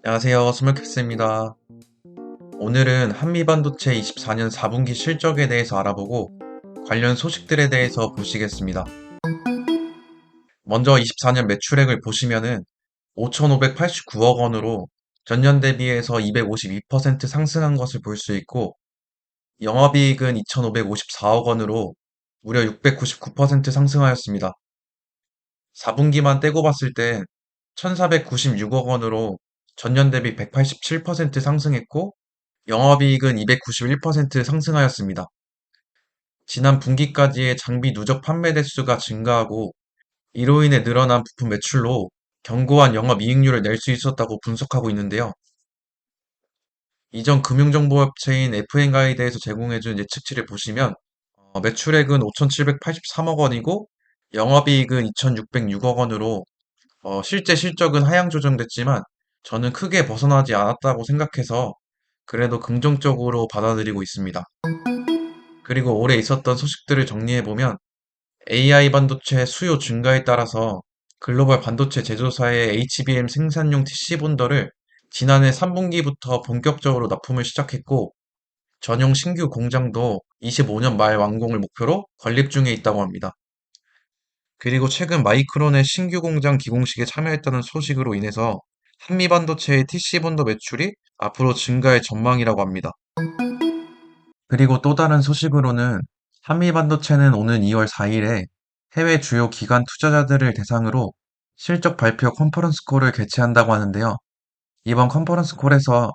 안녕하세요. 스물캡스입니다. 오늘은 한미반도체 24년 4분기 실적에 대해서 알아보고 관련 소식들에 대해서 보시겠습니다. 먼저 24년 매출액을 보시면은 5,589억 원으로 전년 대비해서 252% 상승한 것을 볼 수 있고, 영업이익은 2,554억 원으로 무려 699% 상승하였습니다. 4분기만 떼고 봤을 땐 1,496억 원으로 전년 대비 187% 상승했고, 영업이익은 291% 상승하였습니다. 지난 분기까지의 장비 누적 판매 대수가 증가하고 이로 인해 늘어난 부품 매출로 견고한 영업이익률을 낼 수 있었다고 분석하고 있는데요. 이전 금융정보업체인 FN가이드에서 제공해준 예측치를 보시면 매출액은 5,783억 원이고 영업이익은 2,606억 원으로 실제 실적은 하향 조정됐지만 저는 크게 벗어나지 않았다고 생각해서 그래도 긍정적으로 받아들이고 있습니다. 그리고 올해 있었던 소식들을 정리해보면 AI 반도체 수요 증가에 따라서 글로벌 반도체 제조사의 HBM 생산용 TC 본더를 지난해 3분기부터 본격적으로 납품을 시작했고, 전용 신규 공장도 25년 말 완공을 목표로 건립 중에 있다고 합니다. 그리고 최근 마이크론의 신규 공장 기공식에 참여했다는 소식으로 인해서 한미 반도체의 TC 본더 매출이 앞으로 증가할 전망이라고 합니다. 그리고 또 다른 소식으로는 한미반도체는 오는 2월 4일에 해외 주요 기관 투자자들을 대상으로 실적 발표 컨퍼런스 콜을 개최한다고 하는데요. 이번 컨퍼런스 콜에서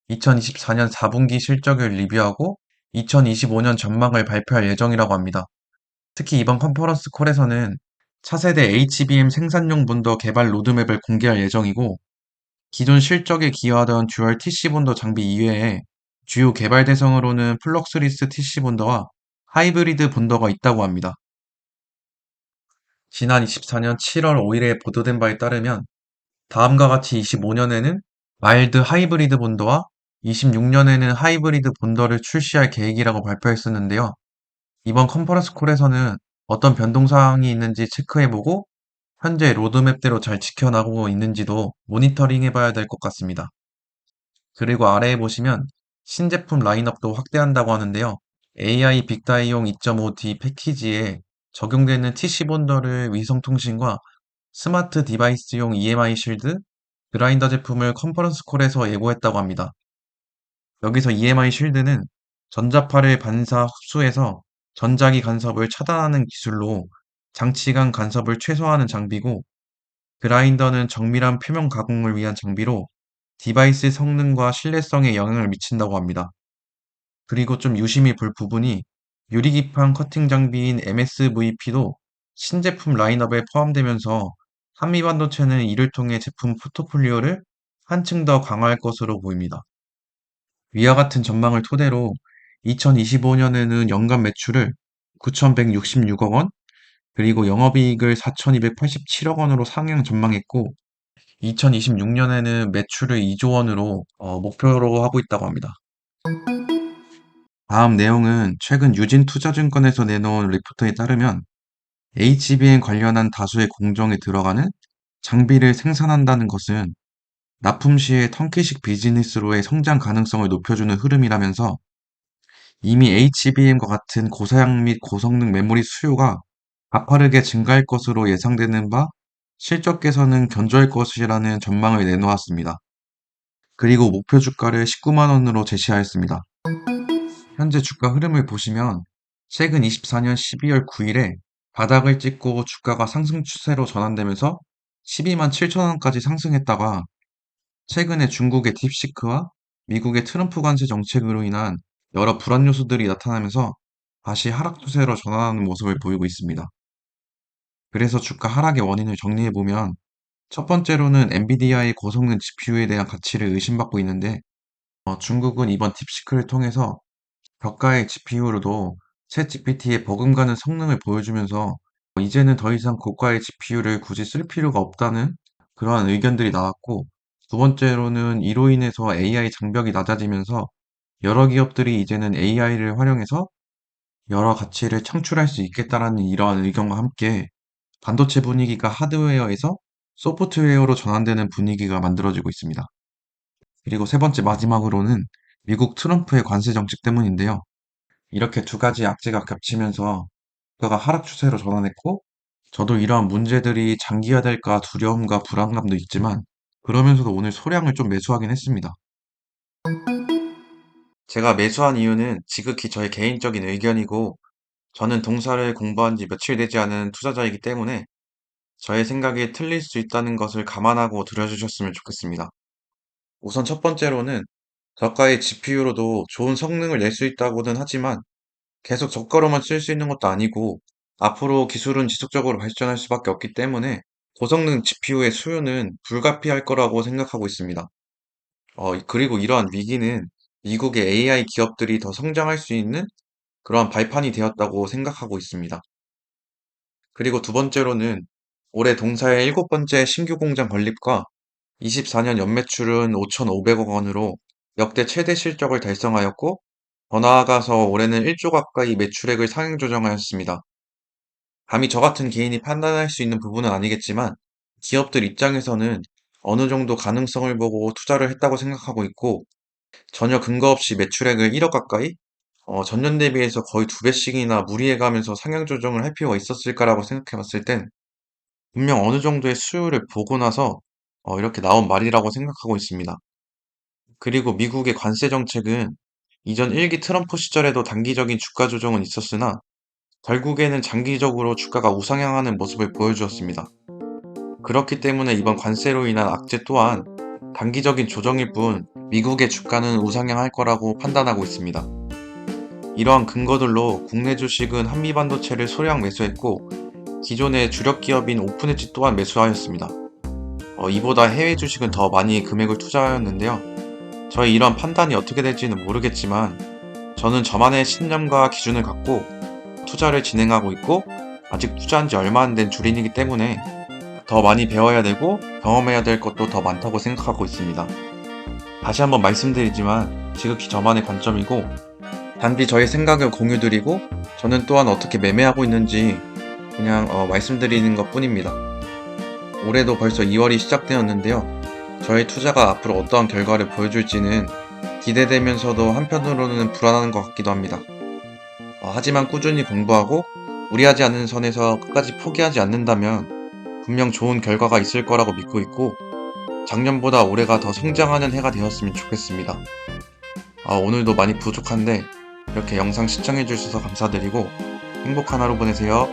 2024년 4분기 실적을 리뷰하고 2025년 전망을 발표할 예정이라고 합니다. 특히 이번 컨퍼런스 콜에서는 차세대 HBM 생산용 본더 개발 로드맵을 공개할 예정이고, 기존 실적에 기여하던 듀얼 TC 본더 장비 이외에 주요 개발 대상으로는 플럭스리스 TC 본더와 하이브리드 본더가 있다고 합니다. 지난 24년 7월 5일에 보도된 바에 따르면 다음과 같이 25년에는 마일드 하이브리드 본더와 26년에는 하이브리드 본더를 출시할 계획이라고 발표했었는데요. 이번 컨퍼런스 콜에서는 어떤 변동사항이 있는지 체크해보고 현재 로드맵대로 잘 지켜나가고 있는지도 모니터링 해봐야 될 것 같습니다. 그리고 아래에 보시면 신제품 라인업도 확대한다고 하는데요. AI 빅다이용 2.5D 패키지에 적용되는 TC 본더를 위성통신과 스마트 디바이스용 EMI 실드, 그라인더 제품을 컨퍼런스 콜에서 예고했다고 합니다. 여기서 EMI 실드는 전자파를 반사 흡수해서 전자기 간섭을 차단하는 기술로 장치 간 간섭을 최소화하는 장비고, 그라인더는 정밀한 표면 가공을 위한 장비로 디바이스 성능과 신뢰성에 영향을 미친다고 합니다. 그리고 좀 유심히 볼 부분이 유리기판 커팅 장비인 MSVP도 신제품 라인업에 포함되면서 한미반도체는 이를 통해 제품 포트폴리오를 한층 더 강화할 것으로 보입니다. 위와 같은 전망을 토대로 2025년에는 연간 매출을 9,166억 원, 그리고 영업이익을 4,287억 원으로 상향 전망했고, 2026년에는 매출을 2조 원으로 목표로 하고 있다고 합니다. 다음 내용은 최근 유진투자증권에서 내놓은 리포트에 따르면 HBM 관련한 다수의 공정에 들어가는 장비를 생산한다는 것은 납품 시에 턴키식 비즈니스로의 성장 가능성을 높여주는 흐름이라면서 이미 HBM과 같은 고사양 및 고성능 메모리 수요가 가파르게 증가할 것으로 예상되는 바 실적 개선은 견조할 것이라는 전망을 내놓았습니다. 그리고 목표 주가를 19만 원으로 제시하였습니다. 현재 주가 흐름을 보시면 최근 24년 12월 9일에 바닥을 찍고 주가가 상승 추세로 전환되면서 12만 7천 원까지 상승했다가 최근에 중국의 딥시크와 미국의 트럼프 관세 정책으로 인한 여러 불안 요소들이 나타나면서 다시 하락 추세로 전환하는 모습을 보이고 있습니다. 그래서 주가 하락의 원인을 정리해보면 첫 번째로는 엔비디아의 고성능 GPU에 대한 가치를 의심받고 있는데, 중국은 이번 딥시크를 통해서 저가의 GPU로도 챗 GPT의 버금가는 성능을 보여주면서 이제는 더 이상 고가의 GPU를 굳이 쓸 필요가 없다는 그러한 의견들이 나왔고, 두 번째로는 이로 인해서 AI 장벽이 낮아지면서 여러 기업들이 이제는 AI를 활용해서 여러 가치를 창출할 수 있겠다라는 이러한 의견과 함께 반도체 분위기가 하드웨어에서 소프트웨어로 전환되는 분위기가 만들어지고 있습니다. 그리고 세 번째 마지막으로는 미국 트럼프의 관세 정책 때문인데요. 이렇게 두 가지 악재가 겹치면서 주가가 하락 추세로 전환했고, 저도 이러한 문제들이 장기화될까 두려움과 불안감도 있지만, 그러면서도 오늘 소량을 좀 매수하긴 했습니다. 제가 매수한 이유는 지극히 저의 개인적인 의견이고, 저는 동사를 공부한 지 며칠 되지 않은 투자자이기 때문에 저의 생각이 틀릴 수 있다는 것을 감안하고 들어주셨으면 좋겠습니다. 우선 첫 번째로는 저가의 GPU로도 좋은 성능을 낼 수 있다고는 하지만 계속 저가로만 쓸 수 있는 것도 아니고 앞으로 기술은 지속적으로 발전할 수밖에 없기 때문에 고성능 GPU의 수요는 불가피할 거라고 생각하고 있습니다. 그리고 이러한 위기는 미국의 AI 기업들이 더 성장할 수 있는 그러한 발판이 되었다고 생각하고 있습니다. 그리고 두 번째로는 올해 동사의 일곱 번째 신규 공장 건립과 24년 연매출은 5,500억 원으로 역대 최대 실적을 달성하였고, 더 나아가서 올해는 1조 가까이 매출액을 상향 조정하였습니다. 감히 저 같은 개인이 판단할 수 있는 부분은 아니겠지만, 기업들 입장에서는 어느 정도 가능성을 보고 투자를 했다고 생각하고 있고, 전혀 근거 없이 매출액을 1억 가까이, 전년 대비해서 거의 두 배씩이나 무리해가면서 상향 조정을 할 필요가 있었을까라고 생각해 봤을 땐, 분명 어느 정도의 수요를 보고 나서 이렇게 나온 말이라고 생각하고 있습니다. 그리고 미국의 관세 정책은 이전 1기 트럼프 시절에도 단기적인 주가 조정은 있었으나 결국에는 장기적으로 주가가 우상향하는 모습을 보여주었습니다. 그렇기 때문에 이번 관세로 인한 악재 또한 단기적인 조정일 뿐 미국의 주가는 우상향할 거라고 판단하고 있습니다. 이러한 근거들로 국내 주식은 한미반도체를 소량 매수했고 기존의 주력 기업인 오픈엣지 또한 매수하였습니다. 이보다 해외 주식은 더 많이 금액을 투자하였는데요. 저의 이러한 판단이 어떻게 될지는 모르겠지만 저는 저만의 신념과 기준을 갖고 투자를 진행하고 있고 아직 투자한 지 얼마 안 된 주린이기 때문에 더 많이 배워야 되고 경험해야 될 것도 더 많다고 생각하고 있습니다. 다시 한번 말씀드리지만 지극히 저만의 관점이고 단지 저의 생각을 공유드리고 저는 또한 어떻게 매매하고 있는지 그냥 말씀드리는 것 뿐입니다. 올해도 벌써 2월이 시작되었는데요. 저의 투자가 앞으로 어떠한 결과를 보여줄지는 기대되면서도 한편으로는 불안한 것 같기도 합니다. 하지만 꾸준히 공부하고 무리하지 않는 선에서 끝까지 포기하지 않는다면 분명 좋은 결과가 있을 거라고 믿고 있고 작년보다 올해가 더 성장하는 해가 되었으면 좋겠습니다. 오늘도 많이 부족한데 이렇게 영상 시청해 주셔서 감사드리고 행복한 하루 보내세요.